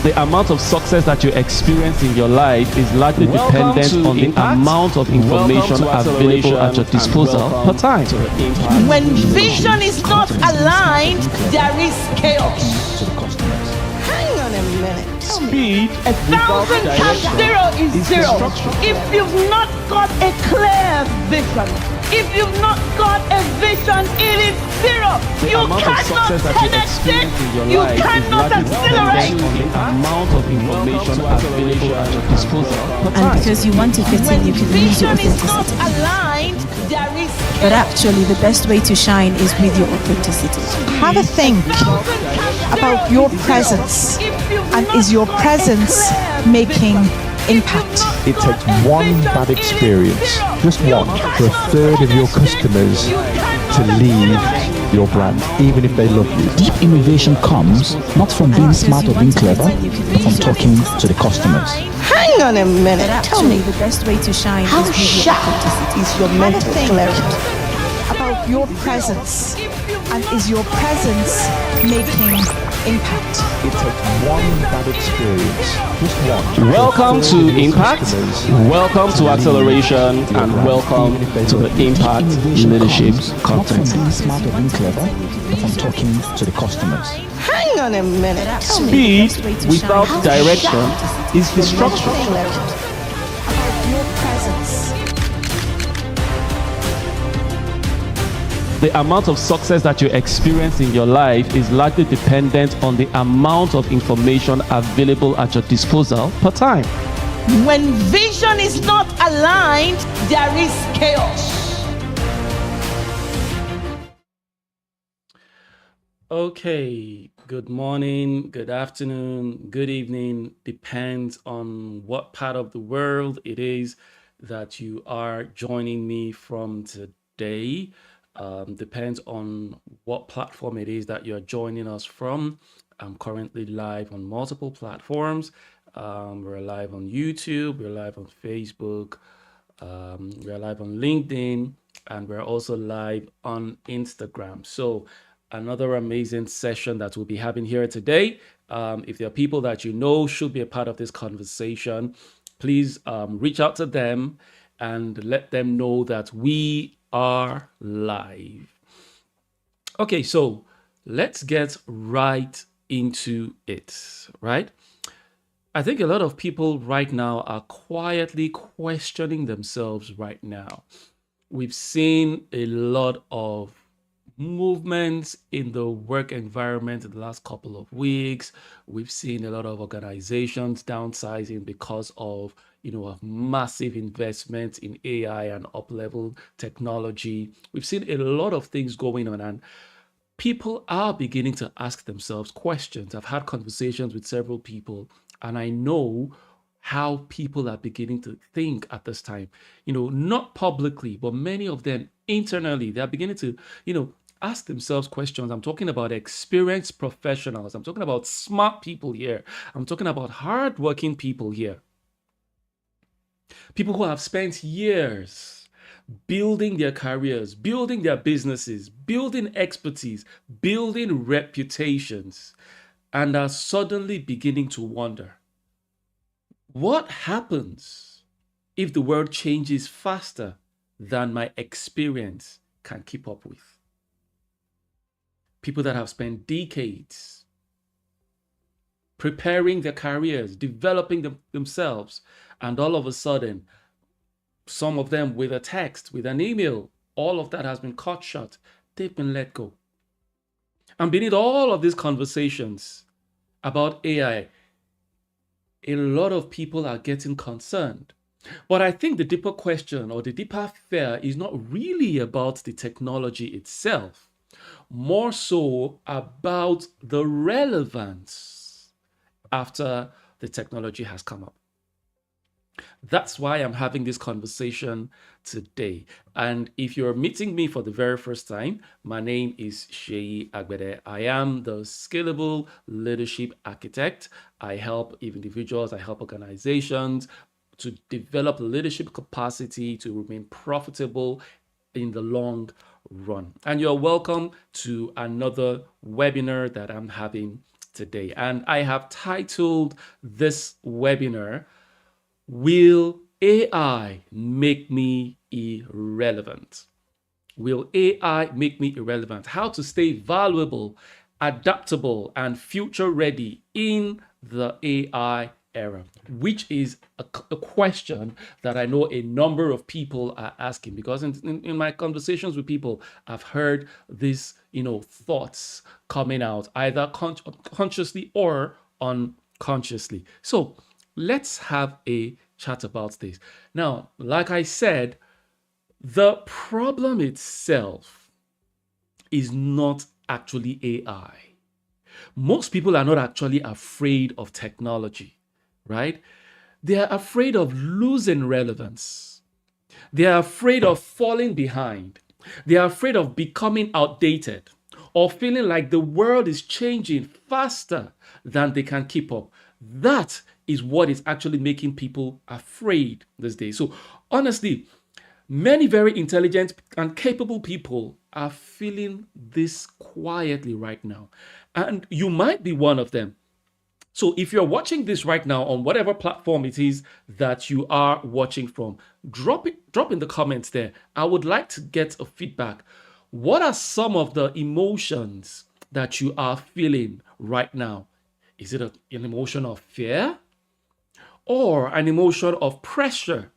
The amount of success that you experience in your life is largely dependent on the amount of information available at your disposal per time. When vision is not aligned, there is chaos. Hang on a minute. Speed 1,000 times zero is zero. If you've not got a clear vision, if you've not got a vision, it is zero. You cannot penetrate, you cannot accelerate. The amount of information available at your disposal per time. And because you want to fit in, you can lose your Vision is not authenticity. aligned, there is But actually, the best way to shine is with your authenticity. Have a think about your presence, and is your presence making impact? It takes one bad experience, just one, for a third of your customers to leave your brand, even if they love you. Deep innovation comes not from being smart or being clever, but from talking to the customers. Hang on a minute. But Tell actually, me, the best way to shine how is with your sharp authenticity. is your Have a mental think clarity? about your presence, and is your presence making impact? It takes one bad experience, just one. Welcome for a to third of your Impact, customers welcome to Acceleration, and welcome to the Impact Leadership Not from Content. being smart or being clever, but from talking to the customers. Hang on a minute. But Tell actually, me, the Speed best way to without shine direction is destruction. clarity. About your presence. The amount of success that you experience in your life is largely dependent on the amount of information available at your disposal per time. When vision is not aligned, there is chaos. Okay, good morning, good afternoon, good evening. Depends on what part of the world it is that you are joining me from today. Depends on what platform it is that you're joining us from. I'm currently live on multiple platforms. We're live on YouTube, we're live on Facebook, we're live on LinkedIn, and we're also live on Instagram. So another amazing session that we'll be having here today. If there are people that you know should be a part of this conversation, please reach out to them and let them know that we are live. Okay, so let's get right into it, right? I think a lot of people right now are quietly questioning themselves right now. We've seen a lot of movements in the work environment in the last couple of weeks. We've seen a lot of organizations downsizing because of a massive investment in AI and up-level technology. We've seen a lot of things going on, and people are beginning to ask themselves questions. I've had conversations with several people, and I know how people are beginning to think at this time. Not publicly, but many of them internally, they're beginning to, ask themselves questions. I'm talking about experienced professionals. I'm talking about smart people here. I'm talking about hardworking people here. People who have spent years building their careers, building their businesses, building expertise, building reputations, and are suddenly beginning to wonder, what happens if the world changes faster than my experience can keep up with? People that have spent decades preparing their careers, developing themselves, and all of a sudden, some of them with a text, with an email, all of that has been cut short. They've been let go. And beneath all of these conversations about AI, a lot of people are getting concerned. But I think the deeper question or the deeper fear is not really about the technology itself, more so about the relevance after the technology has come up. That's why I'm having this conversation today. And if you're meeting me for the very first time, my name is Sheyi Agbede. I am the Scalable Leadership Architect. I help individuals, I help organizations to develop leadership capacity to remain profitable in the long run. And you're welcome to another webinar that I'm having today. And I have titled this webinar, Will AI Make Me Irrelevant? Will AI make me irrelevant? How to stay valuable, adaptable, and future ready in the AI era, which is a question that I know a number of people are asking, because in my conversations with people, I've heard these thoughts coming out either consciously or unconsciously. So let's have a chat about this. Now, like I said, the problem itself is not actually AI. Most people are not actually afraid of technology, right? They are afraid of losing relevance. They are afraid of falling behind. They are afraid of becoming outdated or feeling like the world is changing faster than they can keep up. That is what is actually making people afraid these days. So honestly, many very intelligent and capable people are feeling this quietly right now. And you might be one of them. So if you're watching this right now on whatever platform it is that you are watching from, drop in the comments there. I would like to get a feedback. What are some of the emotions that you are feeling right now? Is it an emotion of fear or an emotion of pressure?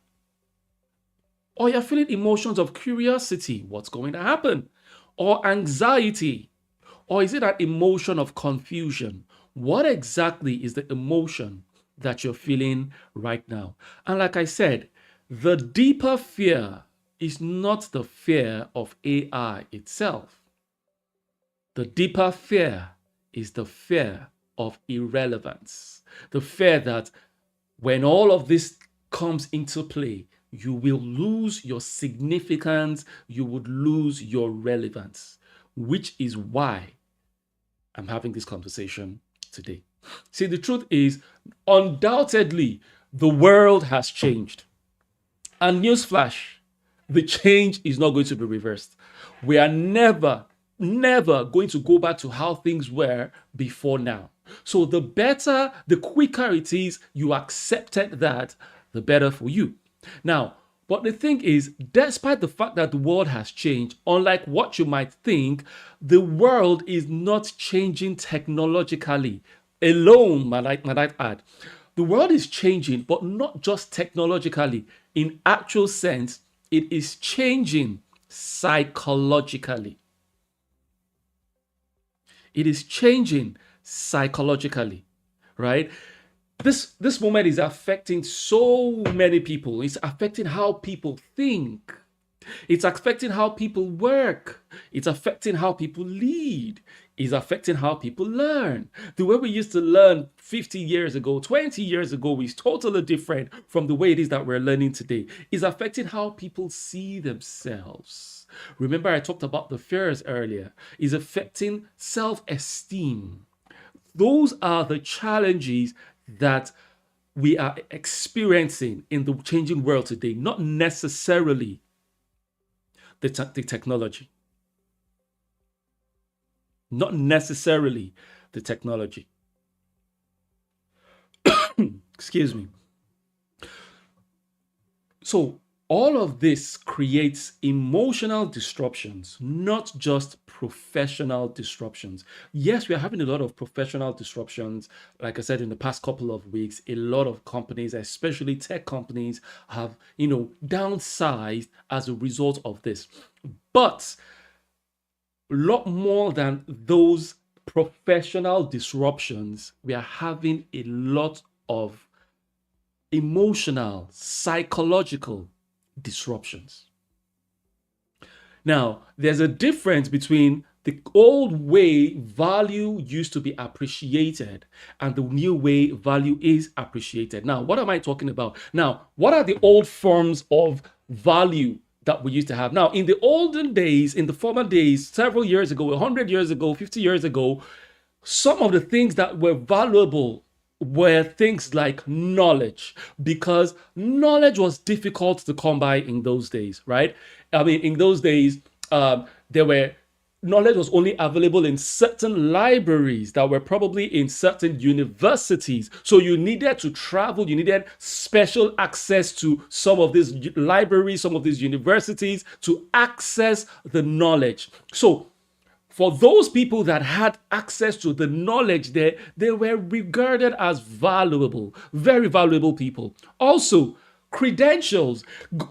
Or you're feeling emotions of curiosity, what's going to happen? Or anxiety? Or is it an emotion of confusion? What exactly is the emotion that you're feeling right now? And like I said, the deeper fear is not the fear of AI itself. The deeper fear is the fear of irrelevance. The fear that when all of this comes into play, you will lose your significance, you would lose your relevance, which is why I'm having this conversation today. See, the truth is, undoubtedly, the world has changed. And newsflash, the change is not going to be reversed. We are never going to go back to how things were before now. So the better, the quicker it is you accepted that, the better for you. Now, but the thing is, despite the fact that the world has changed, unlike what you might think, the world is not changing technologically alone, might I add. The world is changing, but not just technologically. In actual sense, it is changing psychologically. It is changing psychologically, right? This moment is affecting so many people. It's affecting how people think. It's affecting how people work. It's affecting how people lead. It's affecting how people learn. The way we used to learn 50 years ago, 20 years ago is totally different from the way it is that we're learning today. It's affecting how people see themselves. Remember, I talked about the fears earlier. It's affecting self-esteem. Those are the challenges that we are experiencing in the changing world today, not necessarily the technology. Not necessarily the technology. Excuse me. So all of this creates emotional disruptions, not just professional disruptions. Yes, we are having a lot of professional disruptions. Like I said, in the past couple of weeks, a lot of companies, especially tech companies, have, downsized as a result of this. But a lot more than those professional disruptions, we are having a lot of emotional, psychological disruptions. Now, there's a difference between the old way value used to be appreciated and the new way value is appreciated. Now, what am I talking about? Now, what are the old forms of value that we used to have? Now, in the olden days, in the former days, several years ago, 100 years ago, 50 years ago, some of the things that were valuable were things like knowledge, because knowledge was difficult to come by in those days, right? I mean, in those days, there were knowledge was only available in certain libraries that were probably in certain universities. So you needed to travel, you needed special access to some of these libraries, some of these universities to access the knowledge. So for those people that had access to the knowledge there, they were regarded as valuable, very valuable people. Also, credentials.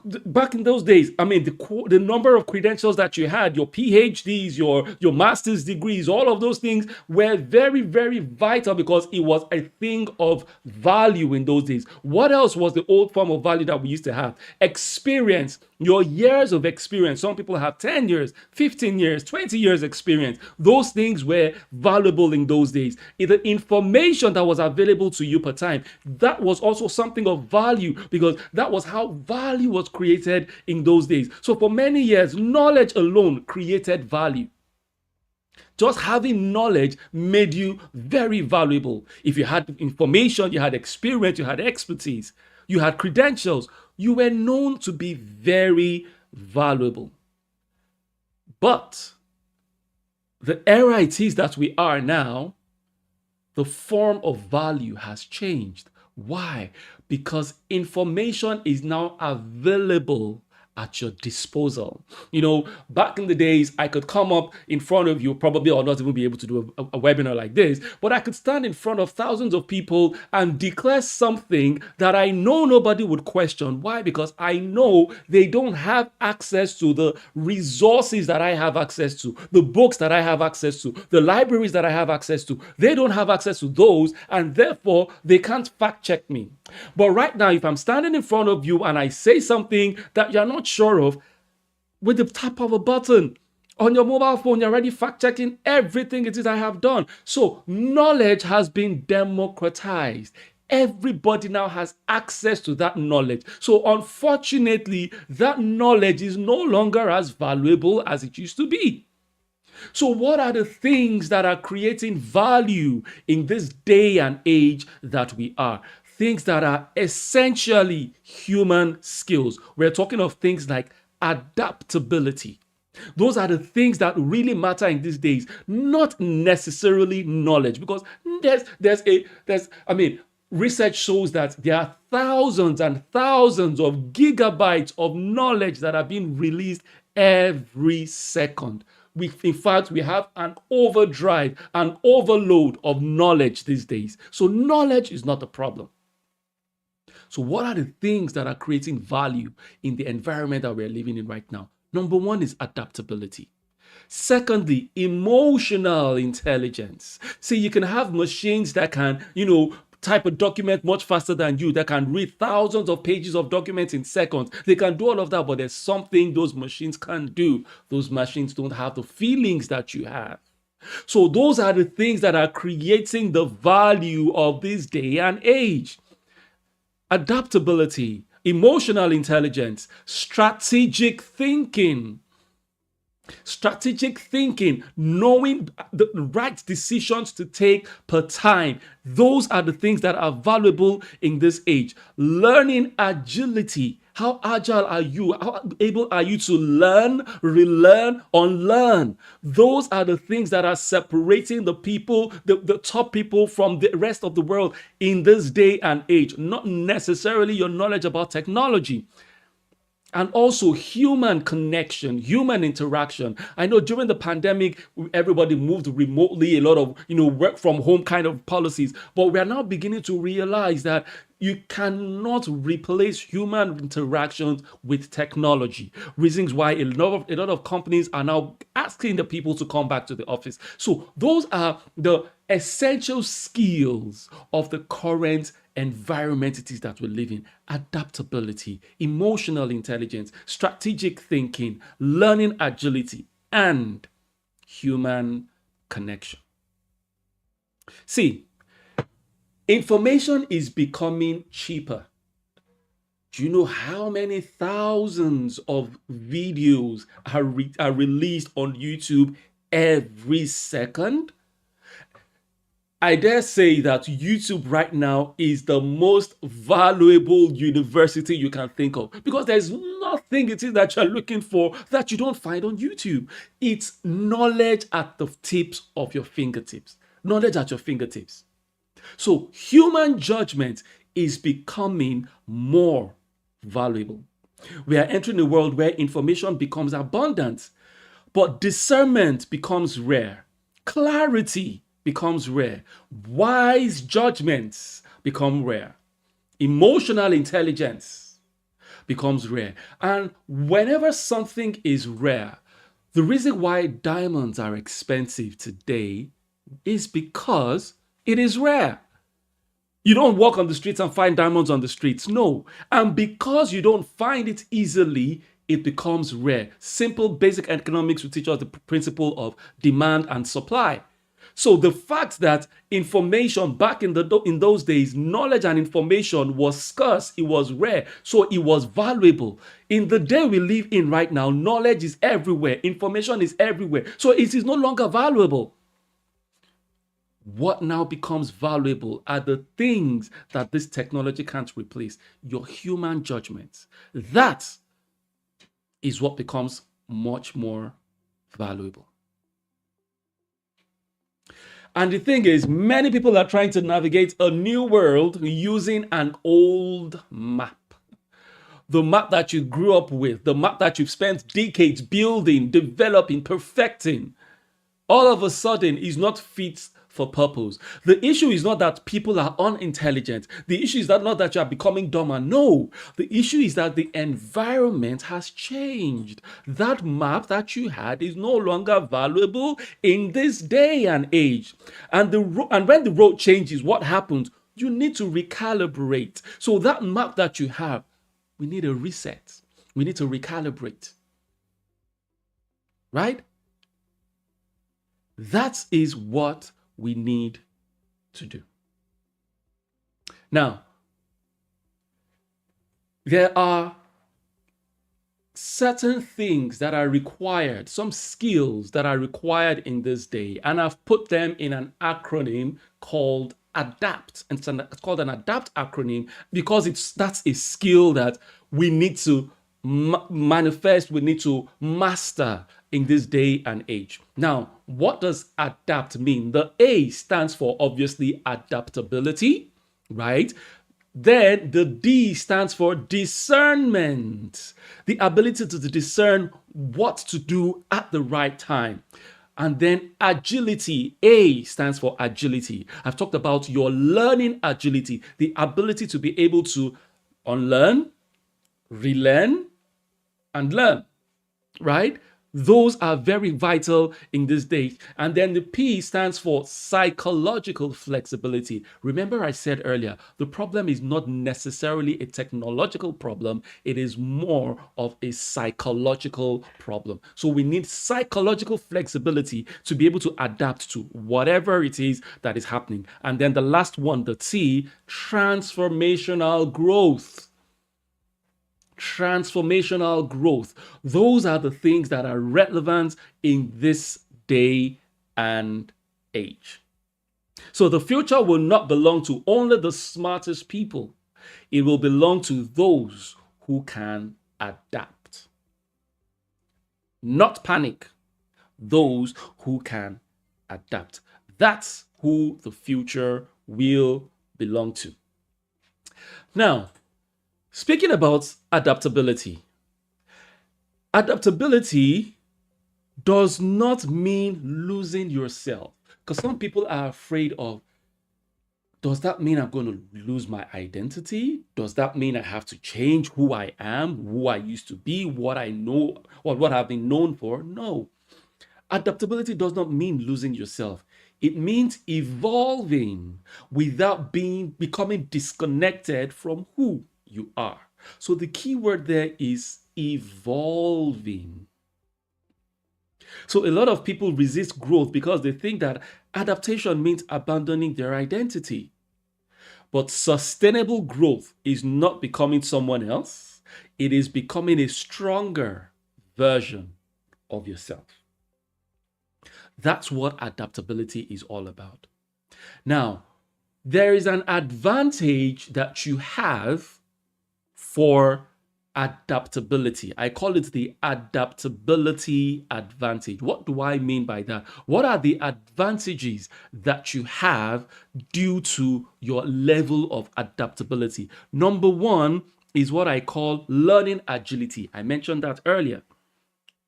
Back in those days, I mean, the number of credentials that you had, your PhDs, your master's degrees, all of those things were very, very vital because it was a thing of value in those days. What else was the old form of value that we used to have? Experience. Your years of experience. Some people have 10 years, 15 years, 20 years experience. Those things were valuable in those days. The information that was available to you per time, that was also something of value because that was how value was created in those days. So for many years, knowledge alone created value. Just having knowledge made you very valuable. If you had information, you had experience, you had expertise, you had credentials, you were known to be very valuable. But the era it is that we are now, the form of value has changed. Why? Because information is now available at your disposal. You know, back in the days, I could come up in front of you, probably or not even be able to do a webinar like this, but I could stand in front of thousands of people and declare something that I know nobody would question. Why? Because I know they don't have access to the resources that I have access to, the books that I have access to, the libraries that I have access to. They don't have access to those, and therefore they can't fact check me. But right now, if I'm standing in front of you and I say something that you're not sure of, with the tap of a button on your mobile phone, you're already fact checking everything it is I have done. So knowledge has been democratized. Everybody now has access to that knowledge. So unfortunately, that knowledge is no longer as valuable as it used to be. So what are the things that are creating value in this day and age that we are? Things that are essentially human skills. We're talking of things like adaptability. Those are the things that really matter in these days, not necessarily knowledge, because research shows that there are thousands and thousands of gigabytes of knowledge that are being released every second. In fact, we have an overdrive, an overload of knowledge these days. So knowledge is not a problem. So what are the things that are creating value in the environment that we're living in right now? Number one is adaptability. Secondly, emotional intelligence. See, you can have machines that can, type a document much faster than you, that can read thousands of pages of documents in seconds. They can do all of that, but there's something those machines can't do. Those machines don't have the feelings that you have. So those are the things that are creating the value of this day and age. Adaptability, emotional intelligence, strategic thinking. Strategic thinking, knowing the right decisions to take per time. Those are the things that are valuable in this age. Learning agility. How agile are you? How able are you to learn, relearn, unlearn? Those are the things that are separating the people, the top people from the rest of the world in this day and age. Not necessarily your knowledge about technology. And also human connection, human interaction. I know during the pandemic, everybody moved remotely, a lot of, work from home kind of policies. But we are now beginning to realize that you cannot replace human interactions with technology. Reasons why a lot of companies are now asking the people to come back to the office. So those are the essential skills of the current environment it is that we live in. Adaptability, emotional intelligence, strategic thinking, learning agility, and human connection. See, information is becoming cheaper. Do you know how many thousands of videos are released on YouTube every second? I dare say that YouTube right now is the most valuable university you can think of, because there's nothing it is that you're looking for that you don't find on YouTube. It's knowledge at the tips of your fingertips. Knowledge at your fingertips. So human judgment is becoming more valuable. We are entering a world where information becomes abundant, but discernment becomes rare. Clarity becomes rare. Wise judgments become rare. Emotional intelligence becomes rare. And whenever something is rare, the reason why diamonds are expensive today is because it is rare. You don't walk on the streets and find diamonds on the streets. No. And because you don't find it easily, it becomes rare. Simple basic economics will teach us the principle of demand and supply. So the fact that information back in those days, knowledge and information was scarce, it was rare, so it was valuable. In the day we live in right now, knowledge is everywhere, information is everywhere, so it is no longer valuable. What now becomes valuable are the things that this technology can't replace. Your human judgment. That is what becomes much more valuable. And the thing is, many people are trying to navigate a new world using an old map. The map that you grew up with, the map that you've spent decades building, developing, perfecting, all of a sudden is not fit for purpose. The issue is not that people are unintelligent. The issue is not that you are becoming dumber. No. The issue is that the environment has changed. That map that you had is no longer valuable in this day and age. And when the road changes, what happens? You need to recalibrate. So that map that you have, we need a reset. We need to recalibrate. Right? That is what we need to do. Now, there are certain things that are required, some skills that are required in this day, and I've put them in an acronym called ADAPT. And it's called an ADAPT acronym because that's a skill that we need to manifest, we need to master in this day and age. Now, what does adapt mean? The A stands for obviously adaptability, right? Then the D stands for discernment, the ability to discern what to do at the right time. And then agility, A stands for agility. I've talked about your learning agility, the ability to be able to unlearn, relearn, and learn, right? Those are very vital in this day. And then the P stands for psychological flexibility. Remember I said earlier, the problem is not necessarily a technological problem. It is more of a psychological problem. So we need psychological flexibility to be able to adapt to whatever it is that is happening. And then the last one, the T, transformational growth. Transformational growth. Those are the things that are relevant in this day and age. So the future will not belong to only the smartest people. It will belong to those who can adapt. Not panic. Those who can adapt. That's who the future will belong to. Now, speaking about adaptability, adaptability does not mean losing yourself. Because some people are afraid of, does that mean I'm going to lose my identity? Does that mean I have to change who I am, who I used to be, what I know, or what I've been known for? No. Adaptability does not mean losing yourself. It means evolving without becoming disconnected from who you are. So the key word there is evolving. So a lot of people resist growth because they think that adaptation means abandoning their identity. But sustainable growth is not becoming someone else. It is becoming a stronger version of yourself. That's what adaptability is all about. Now, there is an advantage that you have for adaptability. I call it the adaptability advantage. What do I mean by that? What are the advantages that you have due to your level of adaptability? Number one is what I call learning agility. I mentioned that earlier,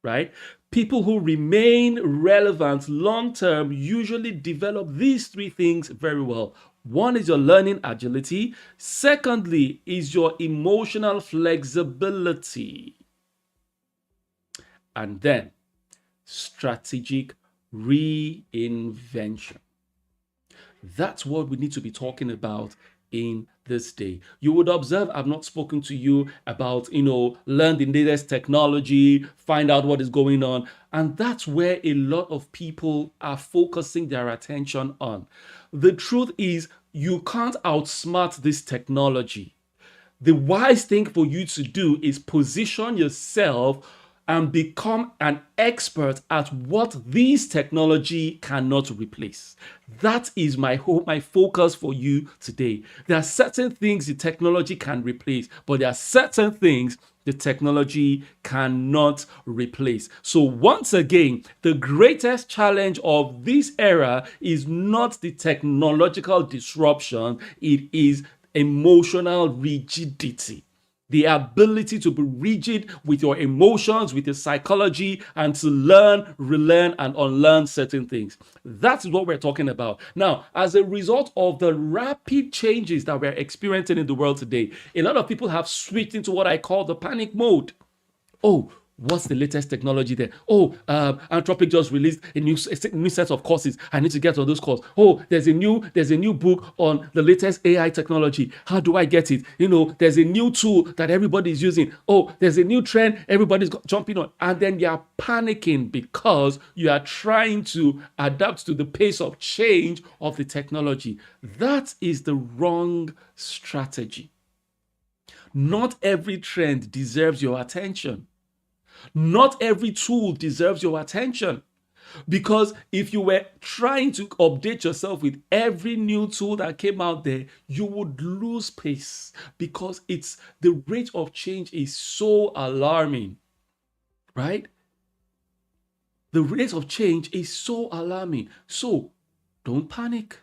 right? People who remain relevant long term usually develop these three things very well. One is your learning agility. Secondly, is your emotional flexibility. And then strategic reinvention. That's what we need to be talking about in this day. You would observe I've not spoken to you about, learn the latest technology, find out what is going on. And that's where a lot of people are focusing their attention on. The truth is, you can't outsmart this technology. The wise thing for you to do is position yourself and become an expert at what this technology cannot replace. That is my focus for you today. There are certain things the technology can replace, but there are certain things the technology cannot replace. So once again, the greatest challenge of this era is not the technological disruption, it is emotional rigidity. The ability to be rigid with your emotions, with your psychology, and to learn, relearn, and unlearn certain things. That's what we're talking about. Now, as a result of the rapid changes that we're experiencing in the world today, a lot of people have switched into what I call the panic mode. Oh, what's the latest technology there? Oh, Anthropic just released a new set of courses. I need to get on those courses. Oh, there's a new book on the latest AI technology. How do I get it? There's a new tool that everybody's using. Oh, there's a new trend everybody's jumping on. And then you're panicking because you are trying to adapt to the pace of change of the technology. That is the wrong strategy. Not every trend deserves your attention. Not every tool deserves your attention. Because if you were trying to update yourself with every new tool that came out there, you would lose pace because the rate of change is so alarming, right? The rate of change is so alarming. So don't panic.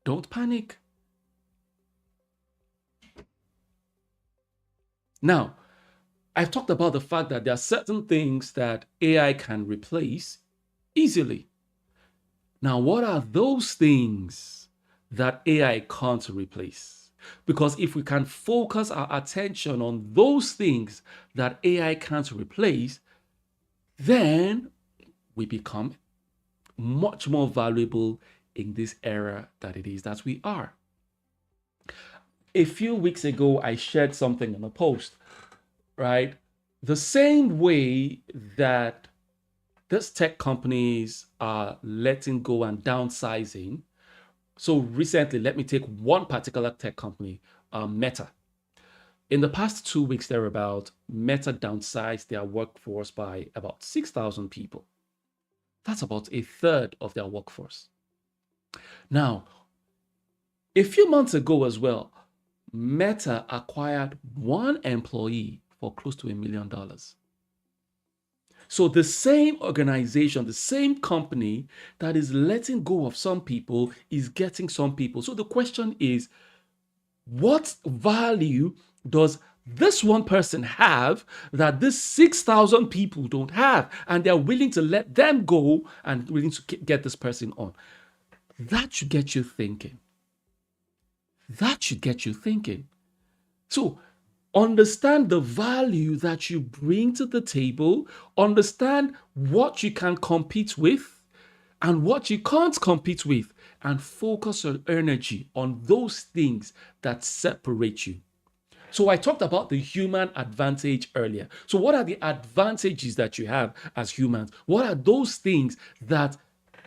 Don't panic. Now, I've talked about the fact that there are certain things that AI can replace easily. Now, what are those things that AI can't replace? Because if we can focus our attention on those things that AI can't replace, then we become much more valuable in this era that it is that we are. A few weeks ago, I shared something in a post, right? The same way that these tech companies are letting go and downsizing. So recently, let me take one particular tech company, Meta. In the past 2 weeks, thereabout, Meta downsized their workforce by about 6,000 people. That's about a third of their workforce. Now, a few months ago as well, Meta acquired one employee for close to $1 million. So the same organization, the same company that is letting go of some people is getting some people. So the question is, what value does this one person have that this 6,000 people don't have? And they're willing to let them go and willing to get this person on. That should get you thinking. That should get you thinking. So understand the value that you bring to the table, understand what you can compete with and what you can't compete with, and focus your energy on those things that separate you. So I talked about the human advantage earlier. So what are the advantages that you have as humans? What are those things that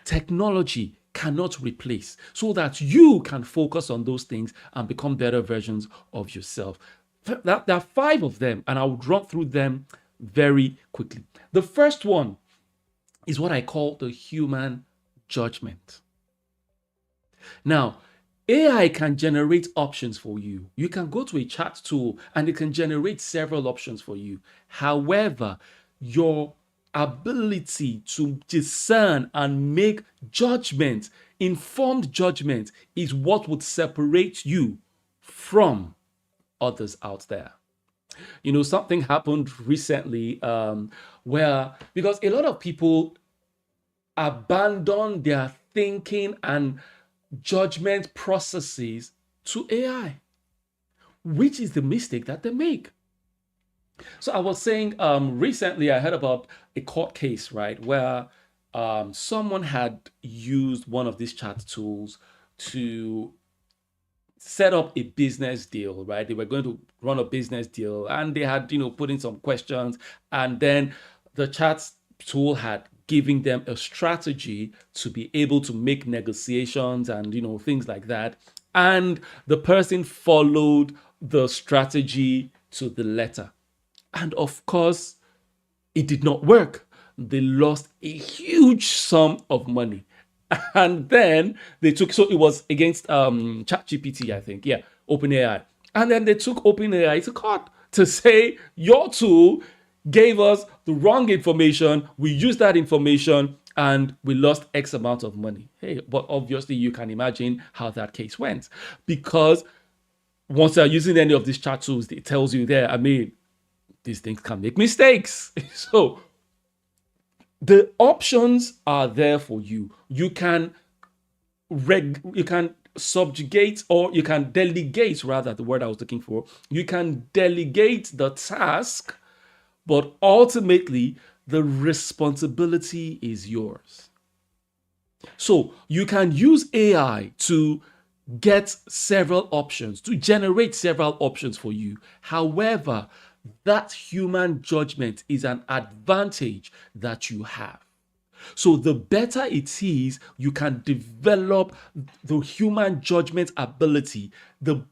technology cannot replace so that you can focus on those things and become better versions of yourself? There are 5 of them, and I'll run through them very quickly. The first one is what I call the human judgment. Now, AI can generate options for you. You can go to a chat tool and it can generate several options for you. However, your ability to discern and make judgment, informed judgment, is what would separate you from others out there. Something happened recently where, because a lot of people abandon their thinking and judgment processes to AI, which is the mistake that they make. So I was saying recently I heard about a court case, right, where someone had used one of these chat tools to set up a business deal, right? They were going to run a business deal and they had, put in some questions, and then the chat tool had giving them a strategy to be able to make negotiations and, things like that. And the person followed the strategy to the letter. And of course, it did not work. They lost a huge sum of money. And then they took, so it was against ChatGPT, I think. Yeah, OpenAI. And then they took OpenAI to court to say, your tool gave us the wrong information. We used that information and we lost X amount of money. Hey, but obviously you can imagine how that case went. Because once you're using any of these chat tools, it tells you there, these things can make mistakes. So the options are there for you. You can subjugate, or you can delegate, rather, the word I was looking for. You can delegate the task, but ultimately the responsibility is yours. So you can use AI to get several options, to generate several options for you. However, that human judgment is an advantage that you have. So the better it is, you can develop the human judgment ability, the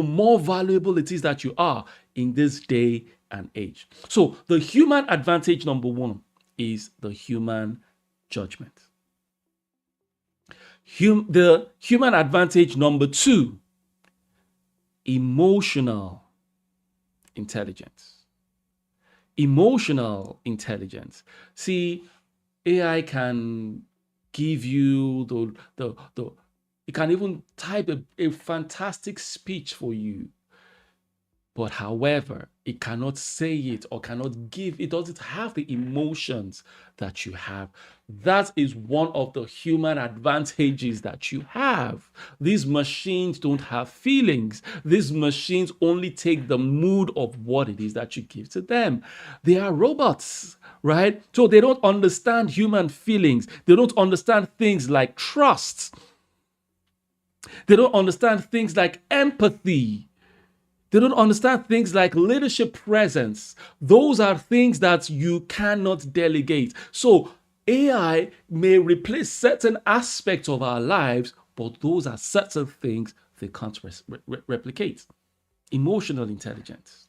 more valuable it is that you are in this day and age. So the human advantage number one is the human judgment. The human advantage number two, emotional intelligence. Emotional intelligence. See, AI can give you it can even type a fantastic speech for you. But however, it cannot say it or cannot give, it doesn't have the emotions that you have. That is one of the human advantages that you have. These machines don't have feelings. These machines only take the mood of what it is that you give to them. They are robots, right? So they don't understand human feelings. They don't understand things like trust. They don't understand things like empathy. They don't understand things like leadership presence. Those are things that you cannot delegate. So AI may replace certain aspects of our lives, but those are certain things they can't replicate. Emotional intelligence.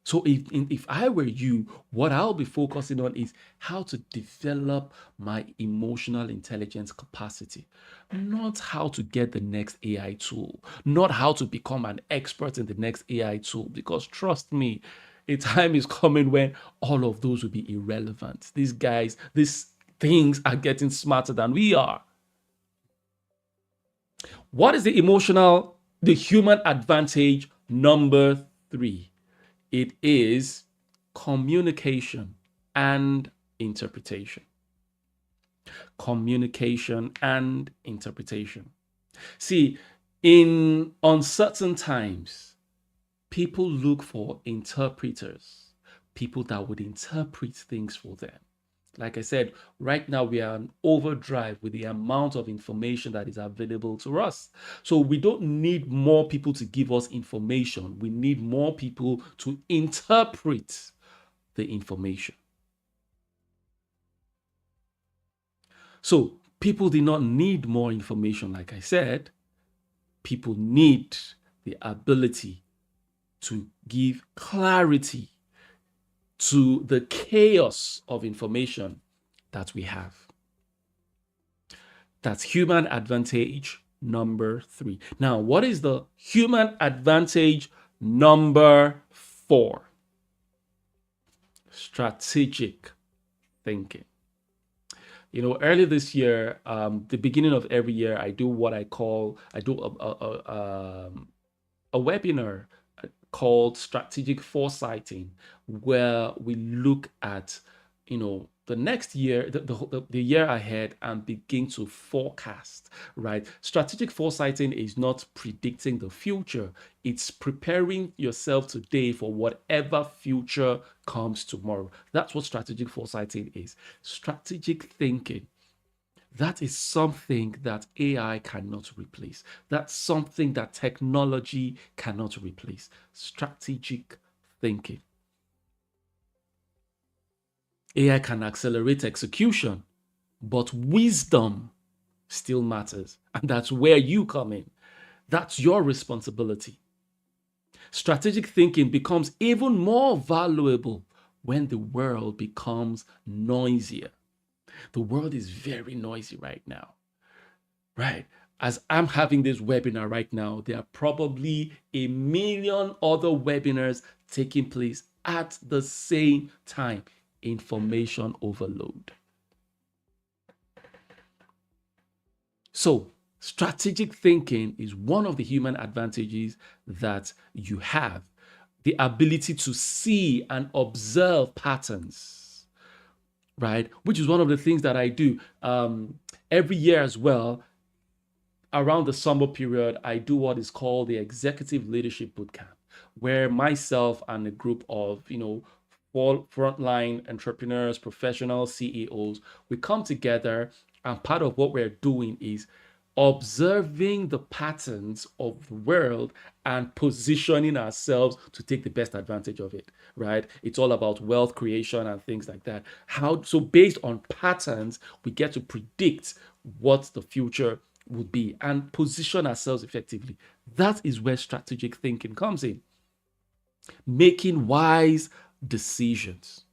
So if I were you, what I'll be focusing on is how to develop my emotional intelligence capacity, not how to get the next AI tool, not how to become an expert in the next AI tool, because trust me, a time is coming when all of those will be irrelevant. These things are getting smarter than we are. What is the human advantage number three? It is communication and interpretation. Communication and interpretation. See, in uncertain times, people look for interpreters, people that would interpret things for them. Like I said, right now we are in overdrive with the amount of information that is available to us. So we don't need more people to give us information. We need more people to interpret the information. So people do not need more information, like I said. People need the ability to give clarity to the chaos of information that we have. That's human advantage number 3. Now, what is the human advantage number 4? Strategic thinking. Early this year, the beginning of every year, I do a webinar called strategic foresighting, where we look at the next year, the year ahead, and begin to forecast, right? Strategic foresighting is not predicting the future. It's preparing yourself today for whatever future comes tomorrow. That's what strategic foresighting is. Strategic thinking. That is something that AI cannot replace. That's something that technology cannot replace. Strategic thinking. AI can accelerate execution, but wisdom still matters. And that's where you come in. That's your responsibility. Strategic thinking becomes even more valuable when the world becomes noisier. The world is very noisy right now, right? As I'm having this webinar right now, there are probably 1 million other webinars taking place at the same time. Information overload. So, strategic thinking is one of the human advantages that you have. The ability to see and observe patterns, right? Which is one of the things that I do every year as well. Around the summer period, I do what is called the Executive Leadership Bootcamp, where myself and a group of, frontline entrepreneurs, professionals, CEOs, we come together, and part of what we're doing is observing the patterns of the world and positioning ourselves to take the best advantage of it, right? It's all about wealth creation and things like that. So based on patterns, we get to predict what the future would be and position ourselves effectively. That is where strategic thinking comes in. Making wise decisions.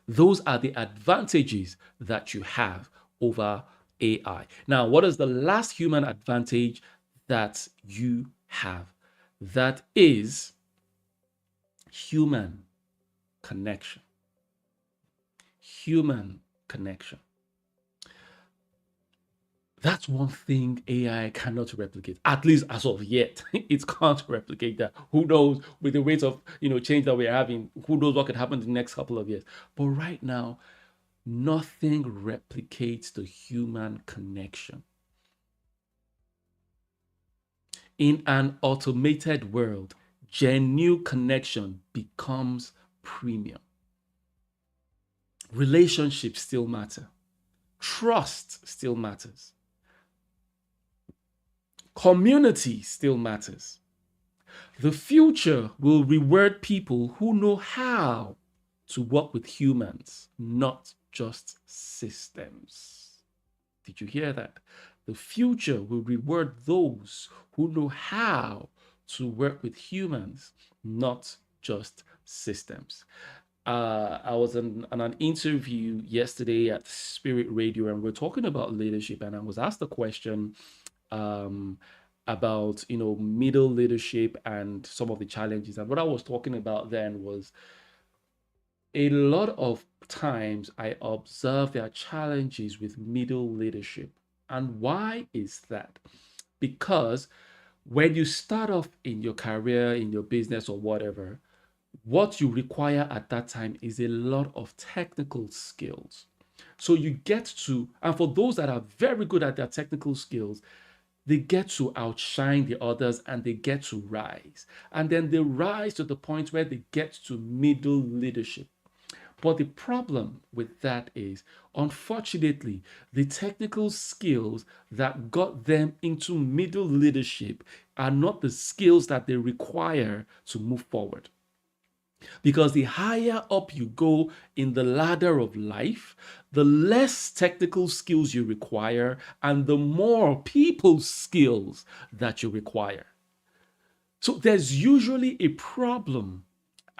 Those are the advantages that you have over AI. Now, what is the last human advantage that you have? That is human connection. Human connection. That's one thing AI cannot replicate, at least as of yet. It can't replicate that. Who knows, with the rate of change that we're having, who knows what could happen in the next couple of years. But right now, nothing replicates the human connection. In an automated world, genuine connection becomes premium. Relationships still matter. Trust still matters. Community still matters. The future will reward people who know how to work with humans, not just systems. Did you hear that? The future will reward those who know how to work with humans, not just systems. I was in an interview yesterday at Spirit Radio, and we're talking about leadership, and I was asked a question about middle leadership and some of the challenges. And what I was talking about then was a lot of times I observe there are challenges with middle leadership. And why is that? Because when you start off in your career, in your business or whatever, what you require at that time is a lot of technical skills. So you get to, and for those that are very good at their technical skills, they get to outshine the others and they get to rise. And then they rise to the point where they get to middle leadership. But the problem with that is, unfortunately, the technical skills that got them into middle leadership are not the skills that they require to move forward. Because the higher up you go in the ladder of life, the less technical skills you require and the more people skills that you require. So there's usually a problem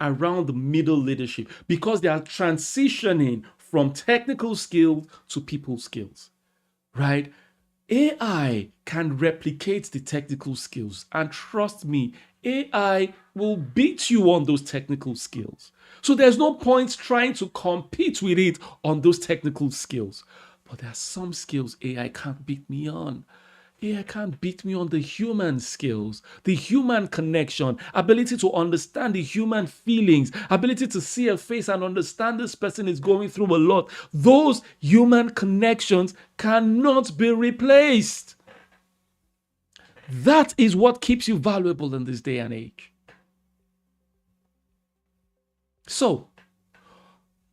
around the middle leadership because they are transitioning from technical skills to people skills, right? AI can replicate the technical skills, and trust me, AI will beat you on those technical skills. So there's no point trying to compete with it on those technical skills. But there are some skills AI can't beat me on. AI can't beat me on the human skills, the human connection, ability to understand the human feelings, ability to see a face and understand this person is going through a lot. Those human connections cannot be replaced. That is what keeps you valuable in this day and age. So,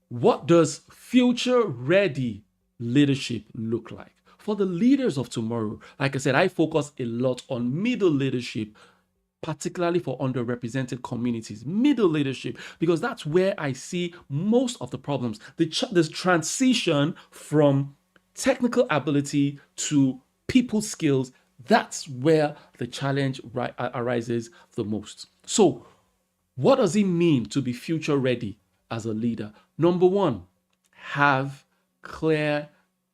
what does future ready leadership look like? For the leaders of tomorrow, like I said, I focus a lot on middle leadership, particularly for underrepresented communities, middle leadership, because that's where I see most of the problems. The transition from technical ability to people skills, that's where the challenge arises the most. So, what does it mean to be future ready as a leader? Number one, have clear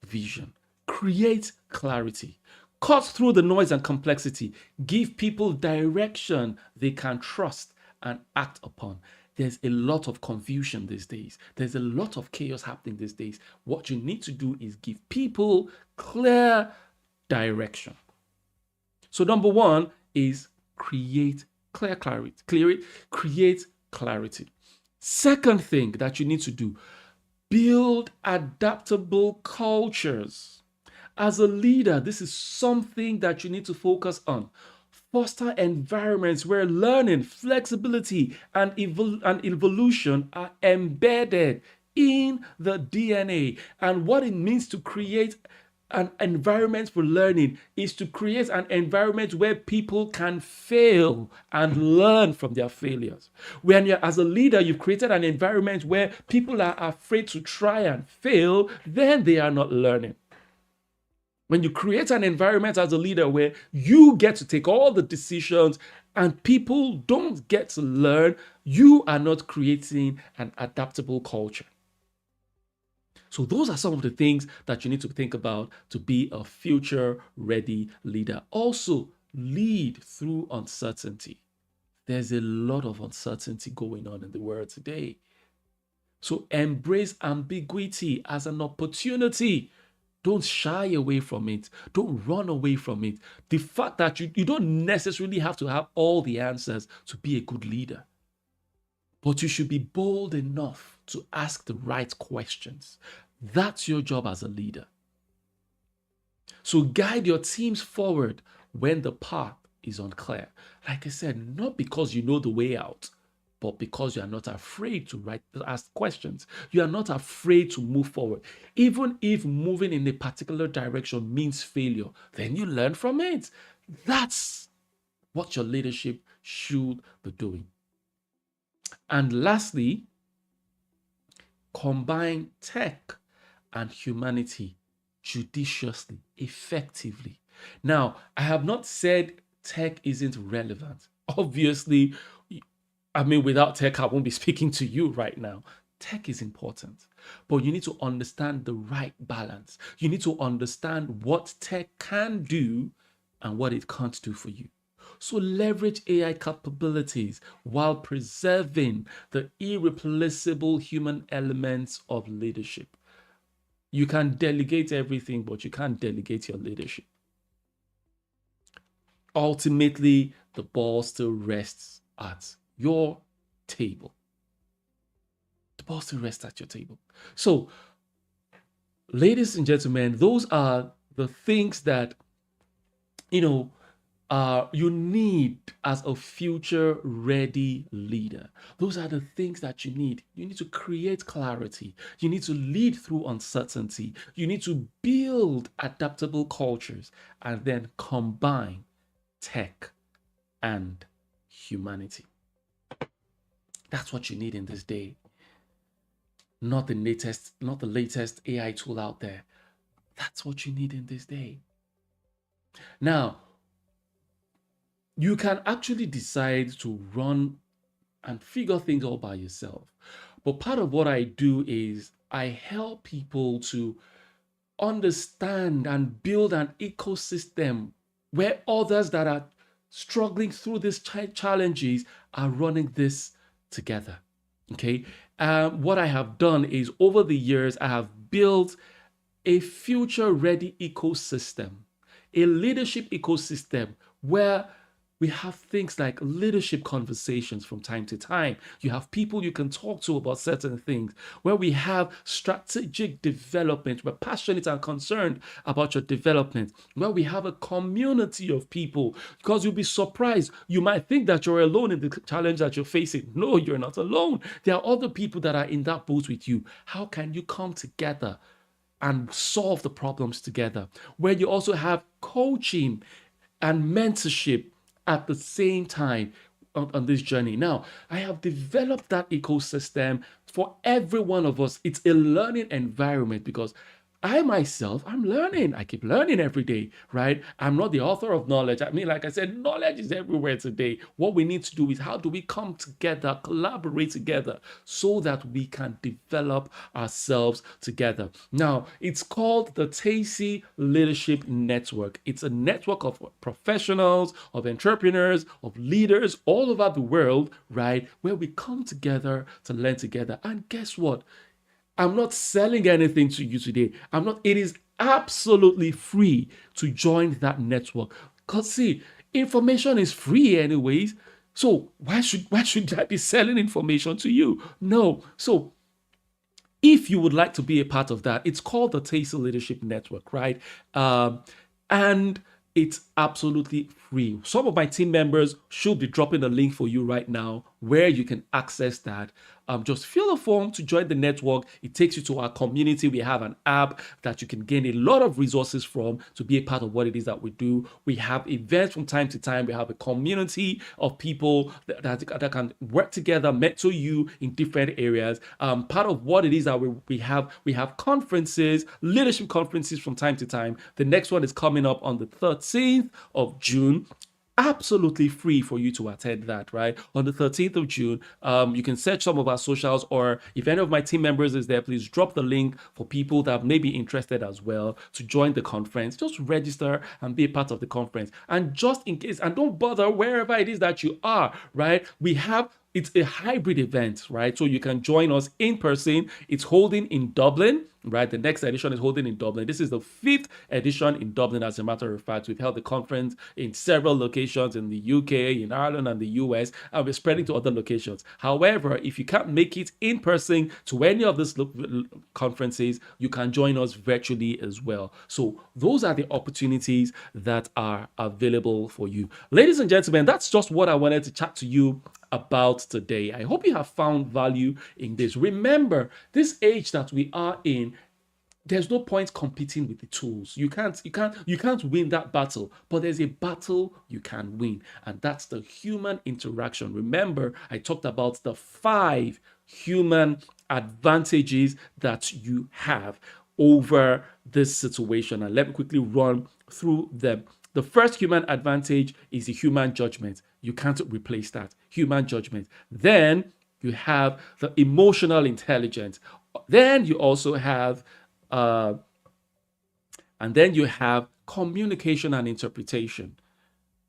vision. Create clarity. Cut through the noise and complexity. Give people direction they can trust and act upon. There's a lot of confusion these days. There's a lot of chaos happening these days. What you need to do is give people clear direction. So number one is create clear clarity. Create clarity. Second thing that you need to do, build adaptable cultures. As a leader, this is something that you need to focus on. Foster environments where learning, flexibility, and evolution are embedded in the DNA. And what it means to create an environment for learning is to create an environment where people can fail and learn from their failures. When you're, as a leader, you've created an environment where people are afraid to try and fail, then they are not learning. When you create an environment as a leader where you get to take all the decisions and people don't get to learn, you are not creating an adaptable culture. So those are some of the things that you need to think about to be a future-ready leader. Also, lead through uncertainty. There's a lot of uncertainty going on in the world today. So embrace ambiguity as an opportunity. Don't shy away from it. Don't run away from it. The fact that you don't necessarily have to have all the answers to be a good leader. But you should be bold enough to ask the right questions. That's your job as a leader. So guide your teams forward when the path is unclear. Like I said, not because you know the way out, but because you are not afraid to ask questions. You are not afraid to move forward. Even if moving in a particular direction means failure, then you learn from it. That's what your leadership should be doing. And lastly, combine tech and humanity judiciously, effectively. Now, I have not said tech isn't relevant. Obviously, without tech, I won't be speaking to you right now. Tech is important, but you need to understand the right balance. You need to understand what tech can do and what it can't do for you. So leverage AI capabilities while preserving the irreplaceable human elements of leadership. You can delegate everything, but you can't delegate your leadership. Ultimately, the ball still rests at your table. The ball still rests at your table. So, ladies and gentlemen, those are the things that, you need as a future-ready leader. Those are the things that you need. You need to create clarity. You need to lead through uncertainty. You need to build adaptable cultures and then combine tech and humanity. That's what you need in this day. Not the latest AI tool out there. That's what you need in this day. Now, you can actually decide to run and figure things all by yourself. But part of what I do is I help people to understand and build an ecosystem where others that are struggling through these challenges are running this together. Okay. What I have done is over the years, I have built a future ready ecosystem, a leadership ecosystem where we have things like leadership conversations from time to time. You have people you can talk to about certain things, where we have strategic development. We're passionate and concerned about your development, where we have a community of people, because you'll be surprised. You might think that you're alone in the challenge that you're facing. No, you're not alone. There are other people that are in that boat with you. How can you come together and solve the problems together? Where you also have coaching and mentorship at the same time on this journey. Now, I have developed that ecosystem for every one of us. It's a learning environment because I myself, I'm learning. I keep learning every day, right? I'm not the author of knowledge. I mean, like I said, knowledge is everywhere today. What we need to do is how do we come together, collaborate together so that we can develop ourselves together. Now, it's called the TACI Leadership Network. It's a network of professionals, of entrepreneurs, of leaders all over the world, right? Where we come together to learn together. And guess what? I'm not selling anything to you today. It is absolutely free to join that network. Because see, information is free anyways. So why should I be selling information to you? No. So if you would like to be a part of that, it's called the TACI Leadership Network, right? And it's absolutely free. Some of my team members should be dropping a link for you right now where you can access that. Just fill a form to join the network. It takes you to our community. We have an app that you can gain a lot of resources from to be a part of what it is that we do. We have events from time to time. We have a community of people that can work together, mentor you in different areas. Part of what it is that we have conferences, leadership conferences from time to time. The next one is coming up on the 13th of June. Absolutely free for you to attend that, right? On the 13th of June, you can search some of our socials, or if any of my team members is there, please drop the link for people that may be interested as well to join the conference. Just register and be a part of the conference. And just in case, and don't bother wherever it is that you are, right? It's a hybrid event, right? So you can join us in person. It's holding in Dublin, right? The next edition is holding in Dublin. This is the 5th edition in Dublin, as a matter of fact. We've held the conference in several locations in the UK, in Ireland, and the US, and we're spreading to other locations. However, if you can't make it in person to any of these conferences, you can join us virtually as well. So those are the opportunities that are available for you. Ladies and gentlemen, that's just what I wanted to chat to you about today. I hope you have found value in this. Remember, this age that we are in, there's no point competing with the tools. You can't win that battle, but there's a battle you can win, and that's the human interaction. Remember, I talked about the 5 human advantages that you have over this situation, and let me quickly run through them. The first human advantage is the human judgment. You can't replace that. Human judgment. Then you have the emotional intelligence. Then you also have, communication and interpretation.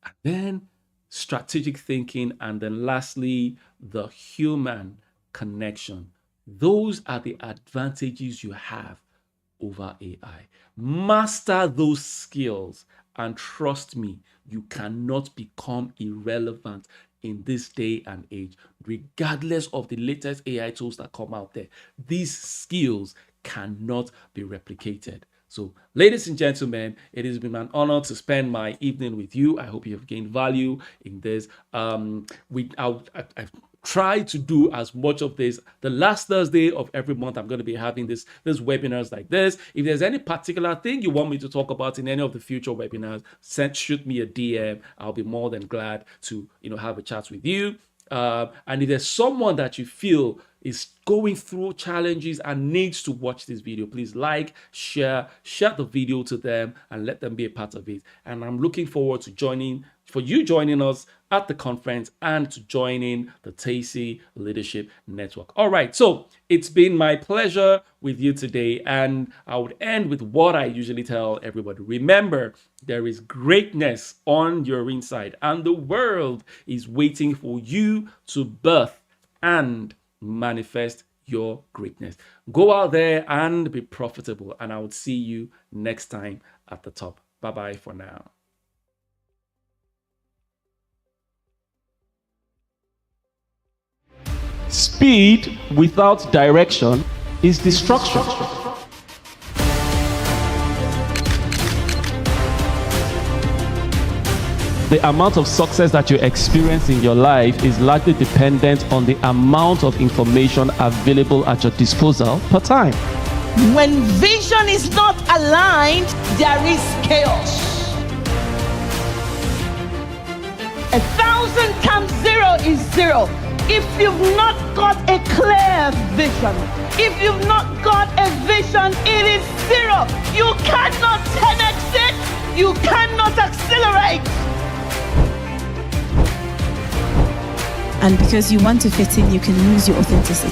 And then strategic thinking. And then lastly, the human connection. Those are the advantages you have over AI. Master those skills, and trust me, you cannot become irrelevant in this day and age, regardless of the latest AI tools that come out there. These skills cannot be replicated. So, ladies and gentlemen, it has been an honor to spend my evening with you. I hope you have gained value in this. I've tried to do as much of this. The last Thursday of every month, I'm going to be having these webinars like this. If there's any particular thing you want me to talk about in any of the future webinars, shoot me a DM. I'll be more than glad to have a chat with you. And if there's someone that you feel is going through challenges and needs to watch this video, please share the video to them and let them be a part of it. And I'm looking forward to joining us at the conference and to joining the TACI Leadership Network. All right, so it's been my pleasure with you today, and I would end with what I usually tell everybody. Remember, there is greatness on your inside, and the world is waiting for you to birth and manifest your greatness. Go out there and be profitable, and I will see you next time at the top. Bye-bye for now. Speed without direction is destruction. The amount of success that you experience in your life is largely dependent on the amount of information available at your disposal per time. When vision is not aligned, there is chaos. 1,000 times 0 is 0. If you've not got a clear vision, if you've not got a vision, it is 0. You cannot 10x it. You cannot accelerate. And because you want to fit in, you can lose your authenticity.